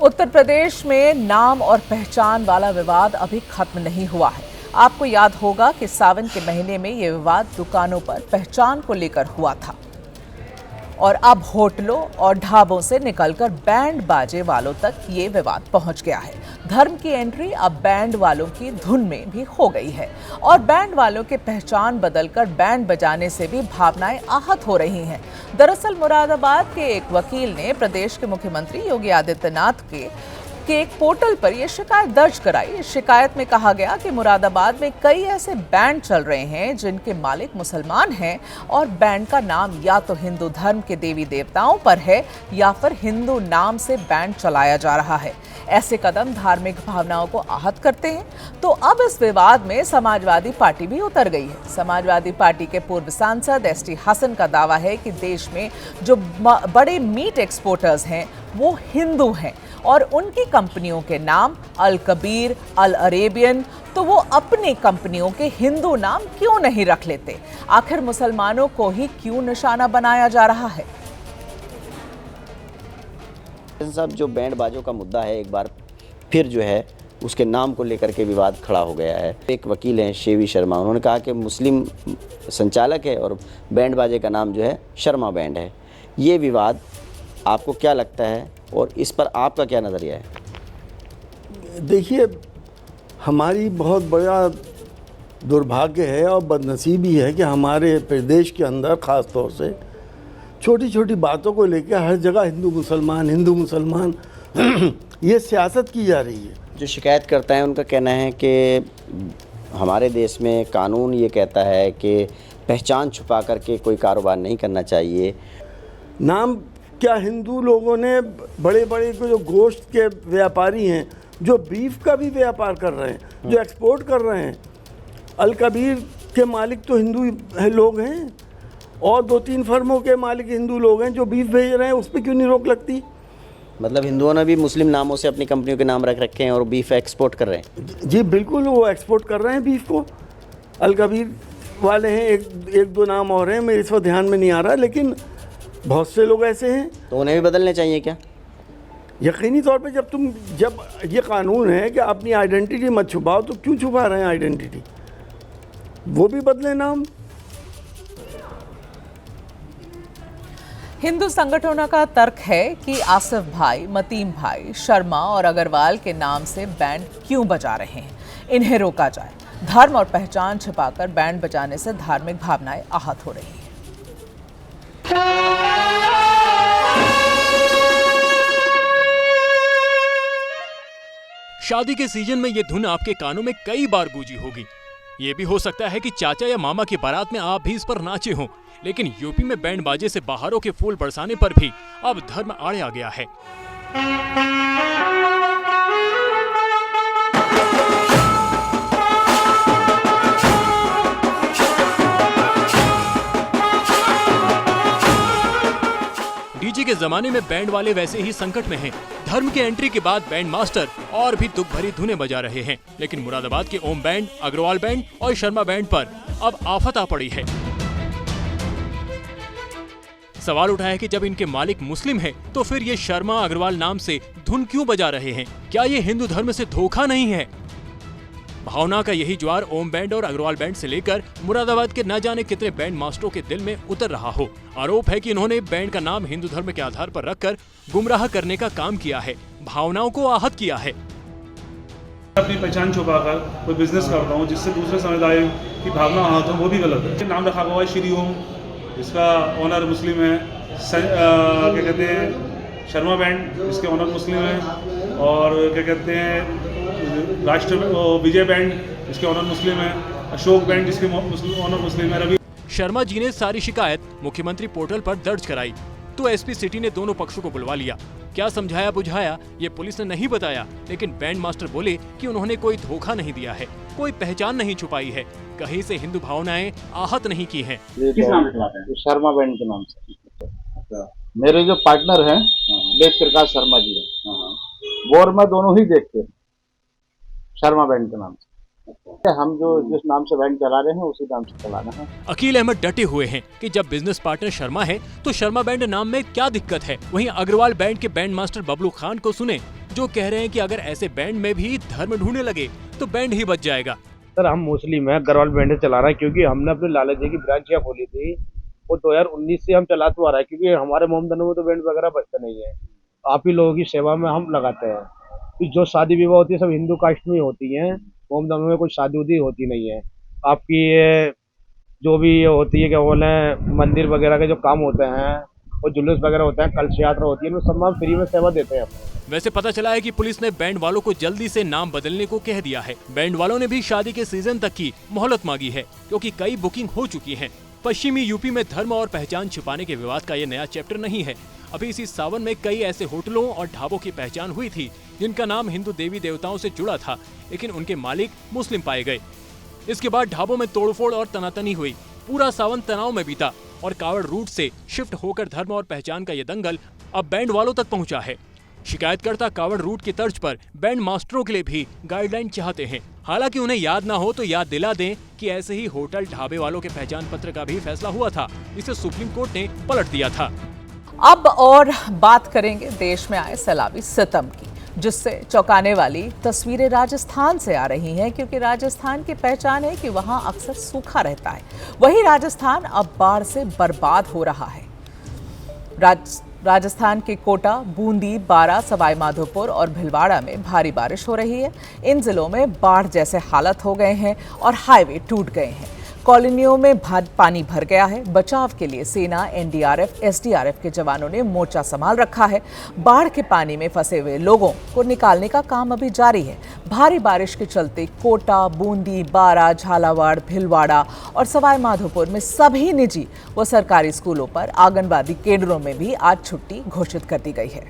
उत्तर प्रदेश में नाम और पहचान वाला विवाद अभी खत्म नहीं हुआ है। आपको याद होगा कि सावन के महीने में ये विवाद दुकानों पर पहचान को लेकर हुआ था और अब होटलों और ढाबों से निकलकर बैंड बाजे वालों तक ये विवाद पहुंच गया है। धर्म की एंट्री अब बैंड वालों की धुन में भी हो गई है और बैंड वालों के पहचान बदलकर बैंड बजाने से भी भावनाएं आहत हो रही हैं। दरअसल मुरादाबाद के एक वकील ने प्रदेश के मुख्यमंत्री योगी आदित्यनाथ के एक पोर्टल पर यह शिकायत दर्ज कराई। इस शिकायत में कहा गया कि मुरादाबाद में कई ऐसे बैंड चल रहे हैं जिनके मालिक मुसलमान हैं और बैंड का नाम या तो हिंदू धर्म के देवी देवताओं पर है या फिर हिंदू नाम से बैंड चलाया जा रहा है। ऐसे कदम धार्मिक भावनाओं को आहत करते हैं। तो अब इस विवाद में समाजवादी पार्टी भी उतर गई है। समाजवादी पार्टी के पूर्व सांसद एसटी हसन का दावा है कि देश में जो बड़े मीट एक्सपोर्टर्स हैं वो हिंदू हैं और उनकी कंपनियों के नाम अल कबीर, अल अरेबियन, तो वो अपनी कंपनियों के हिंदू नाम क्यों नहीं रख लेते? आखिर मुसलमानों को ही क्यों निशाना बनाया जा रहा है? साहब, जो बैंड बाजों का मुद्दा है, एक बार फिर जो है उसके नाम को लेकर के विवाद खड़ा हो गया है। एक वकील हैं शेवी शर्मा, उन्होंने कहा कि मुस्लिम संचालक है और बैंड बाजे का नाम जो है शर्मा बैंड है। ये विवाद आपको क्या लगता है और इस पर आपका क्या नज़रिया है? देखिए, हमारी बहुत बड़ा दुर्भाग्य है और बदनसीबी है कि हमारे प्रदेश के अंदर ख़ास तौर से छोटी छोटी बातों को लेकर हर जगह हिंदू मुसलमान ये सियासत की जा रही है। जो शिकायत करता है उनका कहना है कि हमारे देश में कानून ये कहता है कि पहचान छुपा करके कोई कारोबार नहीं करना चाहिए। नाम क्या हिंदू लोगों ने बड़े बड़े जो गोश्त के व्यापारी हैं, जो बीफ का भी व्यापार कर रहे हैं, जो एक्सपोर्ट कर रहे हैं, अल कबीर के मालिक तो हिंदू लोग हैं और 2-3 फर्मों के मालिक हिंदू लोग हैं जो बीफ भेज रहे हैं। उस पर क्यों नहीं रोक लगती? मतलब हिंदुओं ने भी मुस्लिम नामों से अपनी कंपनियों के नाम रख रखे हैं और बीफ एक्सपोर्ट कर रहे हैं। जी बिल्कुल, वो एक्सपोर्ट कर रहे हैं बीफ को। अल कबीर वाले हैं, एक दो नाम और हैं, मेरे इस वक्त ध्यान में नहीं आ रहा, लेकिन बहुत से लोग ऐसे हैं। तो उन्हें भी बदलने चाहिए क्या? यकीनी तौर पे जब ये कानून है कि अपनी आइडेंटिटी मत छुपाओ, तो क्यों छुपा रहे हैं आइडेंटिटी? वो भी बदले नाम। हिंदू संगठनों का तर्क है कि आसिफ भाई, मतीम भाई, शर्मा और अग्रवाल के नाम से बैंड क्यों बजा रहे हैं, इन्हें रोका जाए। धर्म और पहचान छिपाकर बैंड बजाने से धार्मिक भावनाएं आहत हो रही हैं। शादी के सीजन में ये धुन आपके कानों में कई बार गूंजी होगी। ये भी हो सकता है कि चाचा या मामा की बारात में आप भी इस पर नाचे हों, लेकिन यूपी में बैंड बाजे से बाहरों के फूल बरसाने पर भी अब धर्म आड़े आ गया है। डीजे के जमाने में बैंड वाले वैसे ही संकट में हैं। धर्म की एंट्री के बाद बैंड मास्टर और भी दुख भरी धुनें बजा रहे हैं, लेकिन मुरादाबाद के ओम बैंड, अग्रवाल बैंड और शर्मा बैंड पर अब आफत आ पड़ी है। सवाल उठा है कि जब इनके मालिक मुस्लिम हैं, तो फिर ये शर्मा अग्रवाल नाम से धुन क्यों बजा रहे हैं? क्या ये हिंदू धर्म से धोखा नहीं है? भावना का यही ज्वार ओम बैंड और अग्रवाल बैंड से लेकर मुरादाबाद के न जाने कितने बैंड मास्टरों के दिल में उतर रहा हो। आरोप है कि इन्होंने बैंड का नाम हिंदू धर्म के आधार पर रखकर गुमराह करने का काम किया है, भावनाओं को आहत किया है। अपनी पहचान छुपाकर कोई बिजनेस करता हूँ जिससे दूसरे समुदाय की भावना आहत हो, वो भी गलत है। नाम रखा हुआ है श्री ओम, इसका ऑनर मुस्लिम है। क्या कहते हैं, शर्मा बैंड, इसके ऑनर मुस्लिम है। और क्या कहते हैं, राष्ट्र विजय बैंड, इसके ऑनर मुस्लिम है। अशोक बैंड, जिसके ऑनर मुस्लिम है। रवि शर्मा जी ने सारी शिकायत मुख्यमंत्री पोर्टल पर दर्ज कराई, तो एसपी सिटी ने दोनों पक्षों को बुलवा लिया। क्या समझाया बुझाया ये पुलिस ने नहीं बताया, लेकिन बैंड मास्टर बोले कि उन्होंने कोई धोखा नहीं दिया है, कोई पहचान नहीं छुपाई है, कहीं से हिंदू भावनाएं आहत नहीं की हैं। किस नाम से चलाते हैं? शर्मा बैंड के नाम से। मेरे जो पार्टनर हैं वेद प्रकाश शर्मा जी हैं, वो और मैं दोनों ही देखते हैं शर्मा बैंड के नाम से। हम जो जिस नाम से बैंक चला रहे हैं उसी नाम से चलाना है। अकील अहमद डटे हुए हैं कि जब बिजनेस पार्टनर शर्मा है तो शर्मा बैंड नाम में क्या दिक्कत है। वहीं अग्रवाल बैंड के बैंड मास्टर बबलू खान को सुने, जो कह रहे हैं कि अगर ऐसे बैंड में भी धर्म ढूंढने लगे तो बैंड ही बच जाएगा। सर हम मुस्लिम हैं, अग्रवाल बैंड चला रहा है क्योंकि हमने अपने लाला जी की ब्रांचियां खोली थी, वो 2019 से हम चलाते आ रहा है क्योंकि हमारे मोहम्मदनों में तो बैंड वगैरह बजते नहीं है। आप ही लोगों की सेवा में हम लगाते हैं कि जो शादी विवाह होती है सब हिंदू कास्ट में होती है, मोहम्मदनों में कोई शादी उदी होती नहीं है। आपकी ये जो भी ये होती है क्या बोले मंदिर वगैरह के जो काम होते हैं और जुलूस वगैरह होते हैं, कलश यात्रा होती है, सब हम फ्री में सेवा देते हैं। वैसे पता चला है कि पुलिस ने बैंड वालों को जल्दी से नाम बदलने को कह दिया है। बैंड वालों ने भी शादी के सीजन तक की मोहलत मांगी है क्योंकि कई बुकिंग हो चुकी हैं। पश्चिमी यूपी में धर्म और पहचान छिपाने के विवाद का ये नया चैप्टर नहीं है। अभी इसी सावन में कई ऐसे होटलों और ढाबों की पहचान हुई थी जिनका नाम हिंदू देवी देवताओं से जुड़ा था, लेकिन उनके मालिक मुस्लिम पाए गए। इसके बाद ढाबों में तोड़फोड़ और तनातनी हुई। पूरा सावन तनाव में बीता और कावड़ रूट से शिफ्ट होकर धर्म और पहचान का ये दंगल अब बैंड वालों तक पहुंचा है। शिकायतकर्ता कावड़ रूट की तर्ज पर बैंड मास्टरों के लिए भी गाइडलाइन चाहते हैं। हालांकि उन्हें याद ना हो तो याद दिला दें कि ऐसे ही होटल ढाबे वालों के पहचान पत्र का भी फैसला हुआ था, इसे सुप्रीम कोर्ट ने पलट दिया था। अब और बात करेंगे देश में आए सैलाबी सितम की, जिससे चौंकाने वाली तस्वीरें राजस्थान से आ रही हैं क्योंकि राजस्थान की पहचान है कि वहां अक्सर सूखा रहता है। वही राजस्थान अब बाढ़ से बर्बाद हो रहा है। राजस्थान के कोटा, बूंदी, बारां, सवाई माधोपुर और भीलवाड़ा में भारी बारिश हो रही है। इन जिलों में बाढ़ जैसे हालत हो गए हैं और हाईवे टूट गए हैं। कॉलोनियों में पानी भर गया है। बचाव के लिए सेना, एनडीआरएफ, एसडीआरएफ के जवानों ने मोर्चा संभाल रखा है। बाढ़ के पानी में फंसे हुए लोगों को निकालने का काम अभी जारी है। भारी बारिश के चलते कोटा, बूंदी, बारां, झालावाड़, भीलवाड़ा और सवाई माधोपुर में सभी निजी व सरकारी स्कूलों पर आंगनबाड़ी केंद्रों में भी आज छुट्टी घोषित कर दी गई है।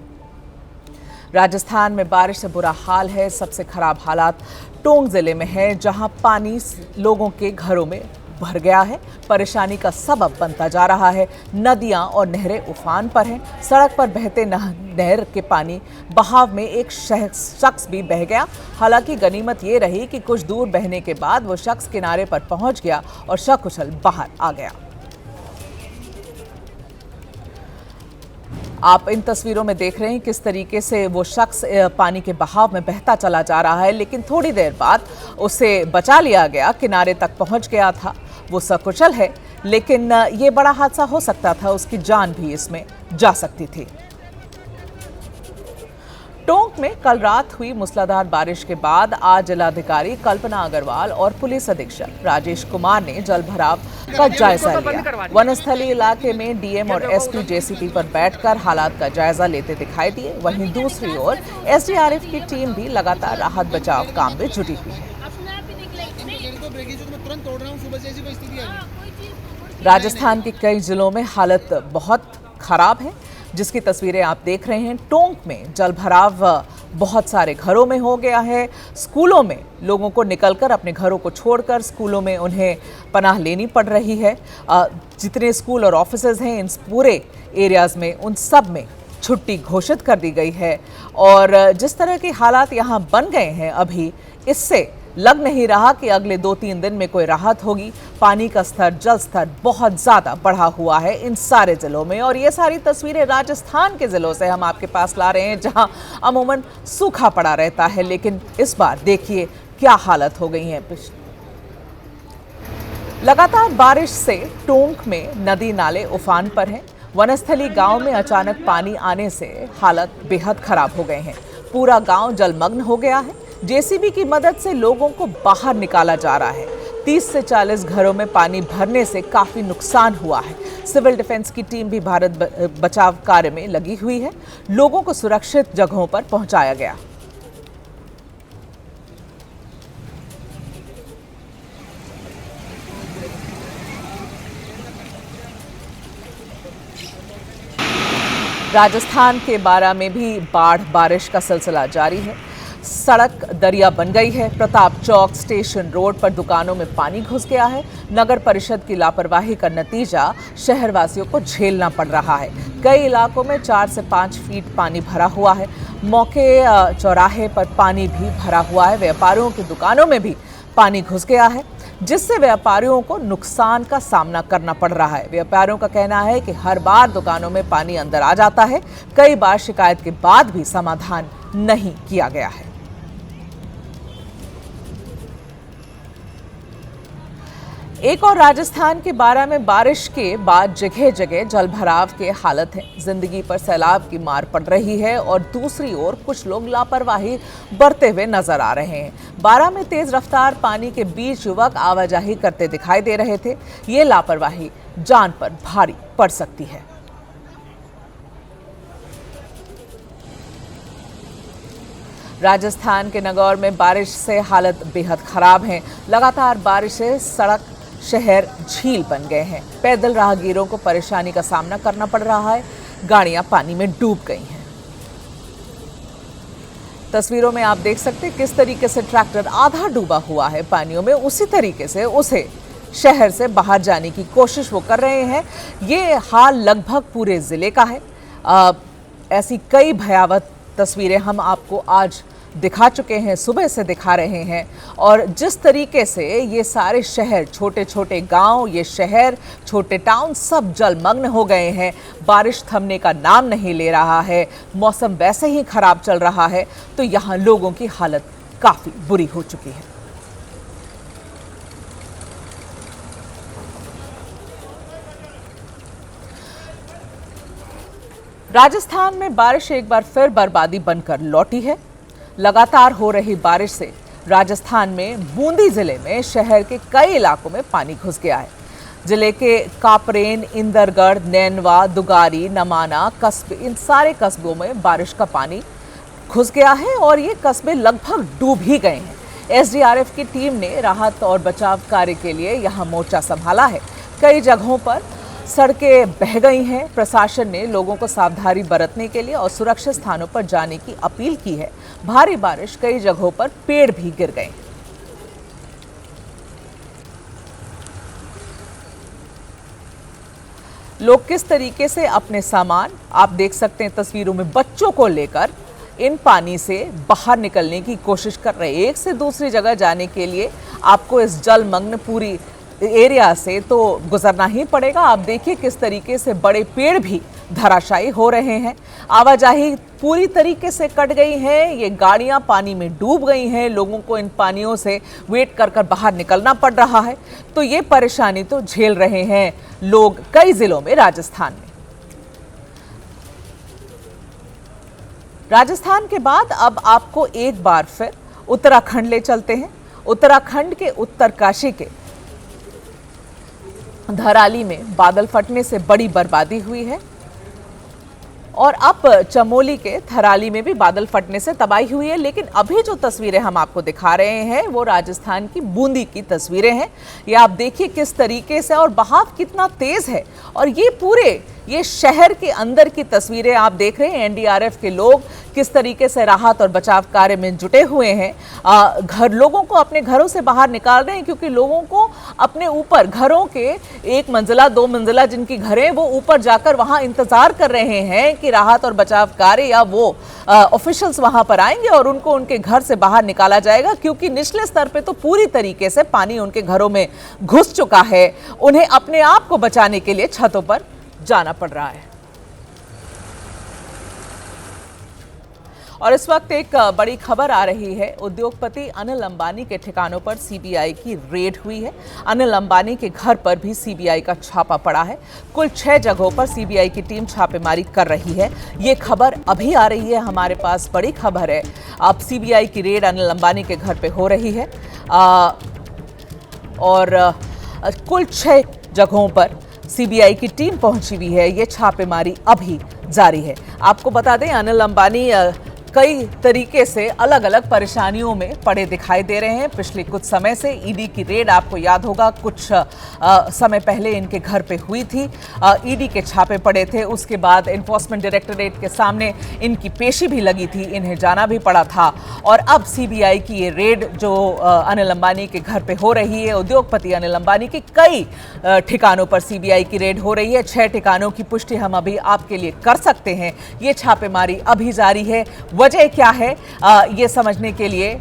राजस्थान में बारिश से बुरा हाल है। सबसे खराब हालात टोंक जिले में है, जहां पानी लोगों के घरों में भर गया है। परेशानी का सबब बनता जा रहा है। नदियां और नहरें उफान पर हैं। सड़क पर बहते नहर के पानी बहाव में एक शख्स भी बह गया। हालांकि गनीमत ये रही कि कुछ दूर बहने के बाद वो शख्स किनारे पर पहुंच गया और सकुशल बाहर आ गया। आप इन तस्वीरों में देख रहे हैं किस तरीके से वो शख्स पानी के बहाव में बहता चला जा रहा है, लेकिन थोड़ी देर बाद उसे बचा लिया गया, किनारे तक पहुंच गया था। वो सकुशल है, लेकिन ये बड़ा हादसा हो सकता था, उसकी जान भी इसमें जा सकती थी। टोंक में कल रात हुई मूसलाधार बारिश के बाद आज जिलाधिकारी कल्पना अग्रवाल और पुलिस अधीक्षक राजेश कुमार ने जलभराव का जायजा लिया। वनस्थली इलाके में डीएम और एसपी जेसीबी पर बैठकर हालात का जायजा लेते दिखाई दिए। वहीं दूसरी ओर एसडीआरएफ की टीम भी लगातार राहत बचाव काम में जुटी हुई है। राजस्थान के कई जिलों में हालत बहुत खराब है, जिसकी तस्वीरें आप देख रहे हैं। टोंक में जलभराव बहुत सारे घरों में हो गया है। स्कूलों में लोगों को निकलकर अपने घरों को छोड़कर स्कूलों में उन्हें पनाह लेनी पड़ रही है। जितने स्कूल और ऑफिसेज हैं इन पूरे एरियाज में, उन सब में छुट्टी घोषित कर दी गई है। और जिस तरह के हालात यहाँ बन गए हैं अभी, इससे लग नहीं रहा कि अगले 2-3 दिन में कोई राहत होगी। पानी का स्तर, जल स्तर बहुत ज्यादा बढ़ा हुआ है इन सारे जिलों में। और ये सारी तस्वीरें राजस्थान के जिलों से हम आपके पास ला रहे हैं, जहां अमूमन सूखा पड़ा रहता है, लेकिन इस बार देखिए क्या हालत हो गई है। लगातार बारिश से टोंक में नदी नाले उफान पर हैं। वनस्थली गांव में अचानक पानी आने से हालत बेहद खराब हो गए हैं। पूरा गांव जलमग्न हो गया है। जेसीबी की मदद से लोगों को बाहर निकाला जा रहा है। 30 से 40 घरों में पानी भरने से काफी नुकसान हुआ है। सिविल डिफेंस की टीम भी भारत बचाव कार्य में लगी हुई है। लोगों को सुरक्षित जगहों पर पहुंचाया गया। राजस्थान के बारां में भी बारिश का सिलसिला जारी है। सड़क दरिया बन गई है। प्रताप चौक स्टेशन रोड पर दुकानों में पानी घुस गया है। नगर परिषद की लापरवाही का नतीजा शहरवासियों को झेलना पड़ रहा है। कई इलाकों में 4 से 5 फीट पानी भरा हुआ है। मौके चौराहे पर पानी भी भरा हुआ है। व्यापारियों की दुकानों में भी पानी घुस गया है। जिससे व्यापारियों को नुकसान का सामना करना पड़ रहा है। व्यापारियों का कहना है कि हर बार दुकानों में पानी अंदर आ जाता है। कई बार शिकायत के बाद भी समाधान नहीं किया गया है। एक और राजस्थान के बारा में बारिश के बाद जगह जगह जलभराव के हालत है। जिंदगी पर सैलाब की मार पड़ रही है और दूसरी ओर कुछ लोग लापरवाही बरतते हुए नजर आ रहे हैं। बारा में तेज रफ्तार पानी के बीच युवक आवाजाही करते दिखाई दे रहे थे। ये लापरवाही जान पर भारी पड़ सकती है। राजस्थान के नागौर में बारिश से हालत बेहद खराब है। लगातार बारिश से सड़क, शहर झील बन गए हैं। पैदल राहगीरों को परेशानी का सामना करना पड़ रहा है। गाड़ियां पानी में डूब गई हैं। तस्वीरों में आप देख सकते हैं किस तरीके से ट्रैक्टर आधा डूबा हुआ है पानियों में। उसी तरीके से उसे शहर से बाहर जाने की कोशिश वो कर रहे हैं। ये हाल लगभग पूरे जिले का है। ऐसी कई भयावह तस्वीरें हम आपको आज दिखा चुके हैं, सुबह से दिखा रहे हैं। और जिस तरीके से ये सारे शहर, छोटे छोटे गांव, ये शहर, छोटे टाउन सब जलमग्न हो गए हैं। बारिश थमने का नाम नहीं ले रहा है। मौसम वैसे ही खराब चल रहा है, तो यहाँ लोगों की हालत काफी बुरी हो चुकी है। राजस्थान में बारिश एक बार फिर बर्बादी बनकर लौटी है। लगातार हो रही बारिश से राजस्थान में बूंदी जिले में शहर के कई इलाकों में पानी घुस गया है। जिले के कापरेन, इंदरगढ़, नैनवा, दुगारी, नमाना कस्बे, इन सारे कस्बों में बारिश का पानी घुस गया है और ये कस्बे लगभग डूब ही गए हैं। एसडीआरएफ की टीम ने राहत और बचाव कार्य के लिए यहाँ मोर्चा संभाला है। कई जगहों पर सड़कें बह गई हैं। प्रशासन ने लोगों को सावधानी बरतने के लिए और सुरक्षित स्थानों पर जाने की अपील की है। भारी बारिश, कई जगहों पर पेड़ भी गिर गए। लोग किस तरीके से अपने सामान, आप देख सकते हैं तस्वीरों में, बच्चों को लेकर इन पानी से बाहर निकलने की कोशिश कर रहे हैं। एक से दूसरी जगह जाने के लिए आपको इस जलमग्न पूरी एरिया से तो गुजरना ही पड़ेगा। आप देखिए किस तरीके से बड़े पेड़ भी धराशायी हो रहे हैं। आवाजाही पूरी तरीके से कट गई है। ये गाड़ियां पानी में डूब गई हैं। लोगों को इन पानियों से वेट कर कर बाहर निकलना पड़ रहा है। तो ये परेशानी तो झेल रहे हैं लोग कई जिलों में राजस्थान में। राजस्थान के बाद अब आपको एक बार फिर उत्तराखंड ले चलते हैं। उत्तराखंड के उत्तरकाशी के धराली में बादल फटने से बड़ी बर्बादी हुई है और अब चमोली के थराली में भी बादल फटने से तबाही हुई है। लेकिन अभी जो तस्वीरें हम आपको दिखा रहे हैं वो राजस्थान की बूंदी की तस्वीरें हैं। ये आप देखिए किस तरीके से, और बहाव कितना तेज है। और ये शहर के अंदर की तस्वीरें आप देख रहे हैं। एनडीआरएफ के लोग किस तरीके से राहत और बचाव कार्य में जुटे हुए हैं। लोगों को अपने घरों से बाहर निकाल रहे हैं, क्योंकि लोगों को अपने ऊपर घरों के 1 मंजिला 2 मंजिला जिनकी घरें, वो ऊपर जाकर वहां इंतजार कर रहे हैं कि राहत और बचाव कार्य या वो ऑफिशियल्स वहां पर आएंगे और उनको उनके घर से बाहर निकाला जाएगा। क्योंकि निचले स्तर पे तो पूरी तरीके से पानी उनके घरों में घुस चुका है। उन्हें अपने आप को बचाने के लिए छतों पर जाना पड़ रहा है। और इस वक्त एक बड़ी खबर आ रही है। उद्योगपति अनिल अंबानी के ठिकानों पर सीबीआई की रेड हुई है। अनिल अंबानी के घर पर भी सीबीआई का छापा पड़ा है। कुल 6 जगहों पर सीबीआई की टीम छापेमारी कर रही है। ये खबर अभी आ रही है हमारे पास, बड़ी खबर है। अब सीबीआई की रेड अनिल अंबानी के घर पे हो रही है और कुल 6 जगहों पर सीबीआई की टीम पहुंची हुई है। ये छापेमारी अभी जारी है। आपको बता दें, अनिल अंबानी कई तरीके से अलग अलग परेशानियों में पड़े दिखाई दे रहे हैं। पिछले कुछ समय से ईडी की रेड, आपको याद होगा, कुछ समय पहले इनके घर पे हुई थी। ईडी के छापे पड़े थे। उसके बाद एनफोर्समेंट डायरेक्टरेट के सामने इनकी पेशी भी लगी थी, इन्हें जाना भी पड़ा था। और अब सीबीआई की ये रेड जो अनिल अंबानी के घर पे हो रही है, उद्योगपति अनिल अंबानी के कई ठिकानों पर सीबीआई की रेड हो रही है। 6 ठिकानों की पुष्टि हम अभी आपके लिए कर सकते हैं। ये छापेमारी अभी जारी है। वजह क्या है ये समझने के लिए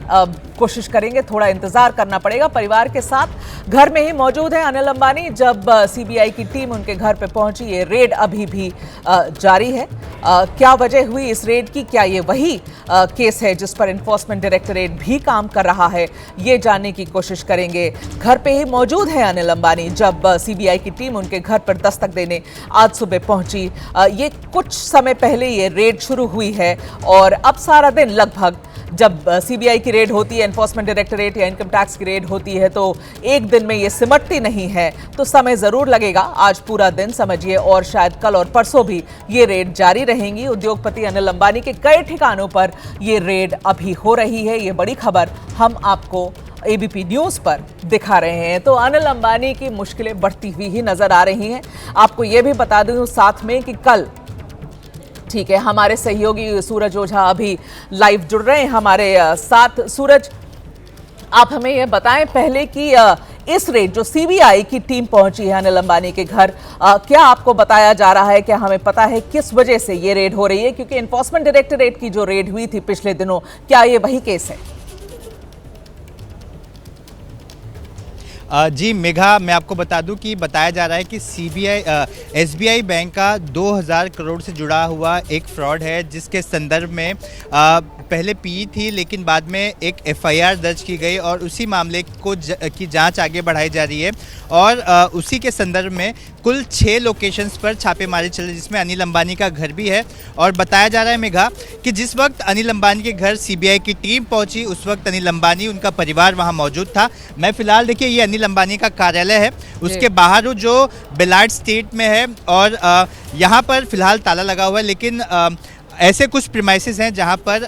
कोशिश करेंगे। थोड़ा इंतजार करना पड़ेगा। परिवार के साथ घर में ही मौजूद है अनिल अंबानी। जब सीबीआई की टीम उनके घर पे पहुंची, ये रेड अभी भी जारी है। क्या वजह हुई इस रेड की? क्या ये वही केस है जिस पर एनफोर्समेंट डायरेक्टरेट भी काम कर रहा है? ये जानने की कोशिश करेंगे। घर पे ही मौजूद है अनिल अंबानी जब सीबीआई की टीम उनके घर पर दस्तक देने आज सुबह पहुंची। ये कुछ समय पहले ये रेड शुरू हुई है और अब सारा दिन लगभग, जब सीबीआई की रेड होती है, एनफोर्समेंट डायरेक्टरेट या इनकम टैक्स की रेड होती है, तो एक दिन में ये सिमटती नहीं है, तो समय जरूर लगेगा। आज पूरा दिन समझिए और शायद कल और परसों भी ये रेड जारी रहेंगी। उद्योगपति अनिल अंबानी के कई ठिकानों पर ये रेड अभी हो रही है। ये बड़ी खबर हम आपको एबीपी न्यूज पर दिखा रहे हैं। तो अनिल अंबानी की मुश्किलें बढ़ती हुई ही नजर आ रही हैं। आपको ये भी बता दूं साथ में कि कल, ठीक है, हमारे सहयोगी सूरज ओझा अभी लाइव जुड़ रहे हैं हमारे साथ। सूरज, आप हमें यह बताएं पहले कि इस रेड जो सीबीआई की टीम पहुंची है अनिल अंबानी के घर, क्या आपको बताया जा रहा है? क्या हमें पता है किस वजह से ये रेड हो रही है? क्योंकि एनफोर्समेंट डायरेक्टरेट की जो रेड हुई थी पिछले दिनों, क्या ये वही केस है? जी मेघा, मैं आपको बता दूं कि बताया जा रहा है कि एसबीआई बैंक का 2000 करोड़ से जुड़ा हुआ एक फ्रॉड है, जिसके संदर्भ में पहले पी थी, लेकिन बाद में एक एफआईआर दर्ज की गई और उसी मामले की जांच आगे बढ़ाई जा रही है। और उसी के संदर्भ में कुल 6 लोकेशंस पर छापेमारी चल रही है, जिसमें अनिल अंबानी का घर भी है। और बताया जा रहा है मेघा कि जिस वक्त अनिल अंबानी के घर सीबीआई की टीम पहुंची, उस वक्त अनिल अंबानी, उनका परिवार वहां मौजूद था। मैं फिलहाल, देखिए, ये अनिल अंबानी का कार्यालय है, उसके बाहर हूँ जो बेलाड स्टेट में है, और यहाँ पर फिलहाल ताला लगा हुआ है। लेकिन ऐसे कुछ प्रीमाइसेस हैं जहां पर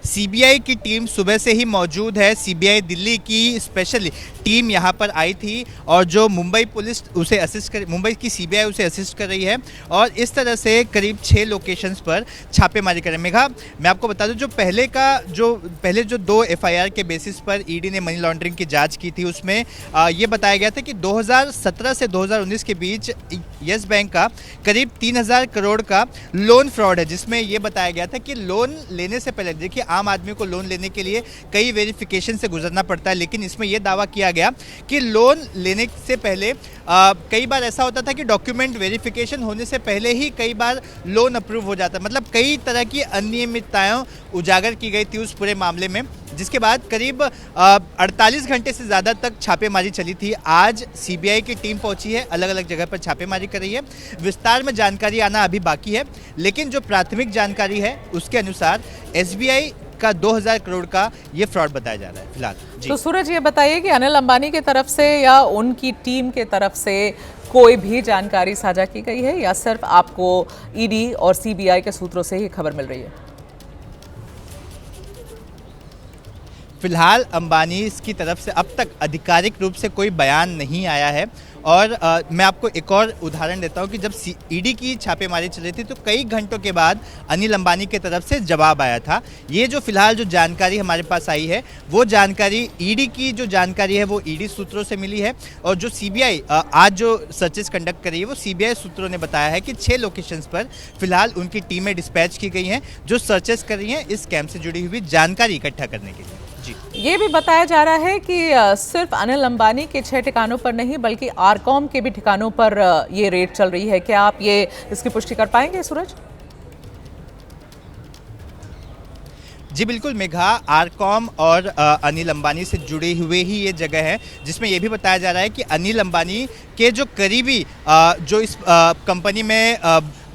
सीबीआई की टीम सुबह से ही मौजूद है। सीबीआई दिल्ली की स्पेशल टीम यहां पर आई थी और जो मुंबई पुलिस उसे असिस्ट कर, मुंबई की सीबीआई उसे असिस्ट कर रही है, और इस तरह से करीब 6 लोकेशंस पर छापेमारी कर रहे हैं। मेघा, मैं आपको बता दूं, जो पहले जो 2 एफआईआर के बेसिस पर ईडी ने मनी लॉन्ड्रिंग की जांच की थी, उसमें ये बताया गया था कि 2017 से 2019 के बीच येस बैंक का करीब 3000 करोड़ का लोन फ्रॉड है, जिसमें ये बताया गया था कि लोन लेने से पहले, देखिए, आम आदमी को लोन लेने के लिए कई वेरिफिकेशन से गुजरना पड़ता है, लेकिन इसमें यह दावा किया गया कि लोन लेने से पहले कई बार ऐसा होता था कि डॉक्यूमेंट वेरिफिकेशन होने से पहले ही कई बार लोन अप्रूव हो जाता, मतलब कई तरह की अनियमितताएं उजागर की गई थी उस पूरे मामले में, जिसके बाद करीब 48 घंटे से ज़्यादा तक छापेमारी चली थी। आज सीबीआई की टीम पहुंची है, अलग अलग जगह पर छापेमारी कर रही है। विस्तार में जानकारी आना अभी बाकी है, लेकिन जो प्राथमिक जानकारी है उसके अनुसार एसबीआई का 2000 करोड़ का ये फ्रॉड बताया जा रहा है फिलहाल। तो सूरज, ये बताइए कि अनिल अंबानी की तरफ से या उनकी टीम के तरफ से कोई भी जानकारी साझा की गई है, या सिर्फ आपको ईडी और सीबीआई के सूत्रों से ही खबर मिल रही है? फिलहाल अंबानी की तरफ से अब तक आधिकारिक रूप से कोई बयान नहीं आया है। और मैं आपको एक और उदाहरण देता हूं कि जब ईडी की छापेमारी चल रही थी, तो कई घंटों के बाद अनिल अंबानी की तरफ से जवाब आया था। ये जो फिलहाल जो जानकारी हमारे पास आई है, वो जानकारी ईडी की जो जानकारी है वो ईडी सूत्रों से मिली है, और जो सीबीआई आज जो सर्चेस कंडक्ट कर रही है, वो सीबीआई सूत्रों ने बताया है कि 6 लोकेशंस पर फिलहाल उनकी टीमें डिस्पैच की गई हैं, जो सर्चेस कर रही हैं इस स्कैम से जुड़ी हुई जानकारी इकट्ठा करने के लिए। जी, ये भी बताया जा रहा है कि सिर्फ अनिल अंबानी के 6 ठिकानों पर नहीं, बल्कि आरकॉम के भी ठिकानों पर ये रेड चल रही है। क्या आप ये इसकी पुष्टि कर पाएंगे सूरज? जी बिल्कुल मेघा, आरकॉम और अनिल अंबानी से जुड़े हुए ही ये जगह है, जिसमें ये भी बताया जा रहा है कि अनिल अंबानी के जो करीबी जो इस कंपनी में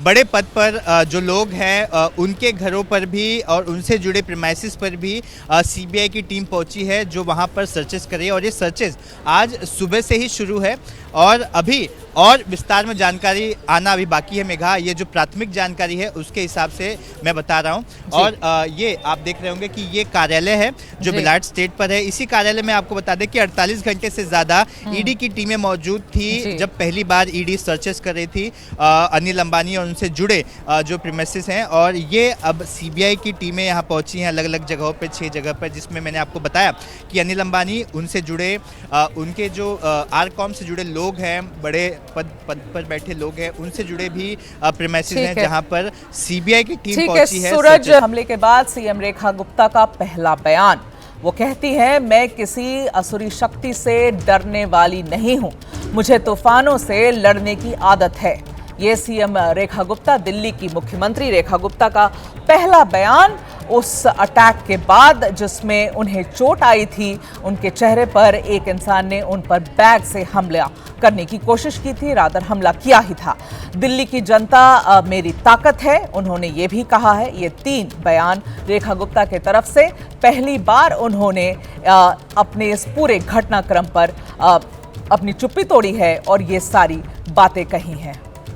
बड़े पद पर जो लोग हैं, उनके घरों पर भी और उनसे जुड़े प्रीमाइसेस पर भी सीबीआई की टीम पहुंची है, जो वहां पर सर्चेस कर रही है। और ये सर्चेस आज सुबह से ही शुरू है, और अभी और विस्तार में जानकारी आना अभी बाकी है मेघा। ये जो प्राथमिक जानकारी है उसके हिसाब से मैं बता रहा हूँ। और ये आप देख रहे होंगे कि ये कार्यालय है जो बेलाड स्टेट पर है। इसी कार्यालय में आपको बता दें कि 48 घंटे से ज़्यादा ईडी की टीमें मौजूद थी, जब पहली बार ईडी सर्चेस कर रही थी अनिल अंबानी और उनसे जुड़े जो प्रीमिसेस हैं। और ये अब सीबीआई की टीमें यहाँ पहुँची हैं अलग अलग जगहों पर, 6 जगह पर, जिसमें मैंने आपको बताया कि अनिल अंबानी, उनसे जुड़े उनके जो आरकॉम से जुड़े लोग हैं, बड़े पद पर बैठे लोग हैं, उनसे जुड़े भी प्रीमिसेस हैं, जहां पर सीबीआई की टीम पहुंची है। सूरज, हमले के बाद सीएम रेखा गुप्ता का पहला बयान वो कहती हैं, मैं किसी असुरी शक्ति से डरने वाली नहीं हूं, मुझे तूफानों से लड़ने की आदत है। ये सीएम रेखा गुप्ता, दिल्ली की मुख्यमंत्री रेखा गुप्ता का पहला बयान उस अटैक के बाद जिसमें उन्हें चोट आई थी। उनके चेहरे पर एक इंसान ने उन पर बैग से हमला करने की कोशिश की थी, रादर हमला किया ही था। दिल्ली की जनता मेरी ताकत है, उन्होंने ये भी कहा है। ये 3 बयान रेखा गुप्ता के तरफ से पहली बार उन्होंने अपने इस पूरे घटनाक्रम पर अपनी चुप्पी तोड़ी है और ये सारी बातें कही हैं।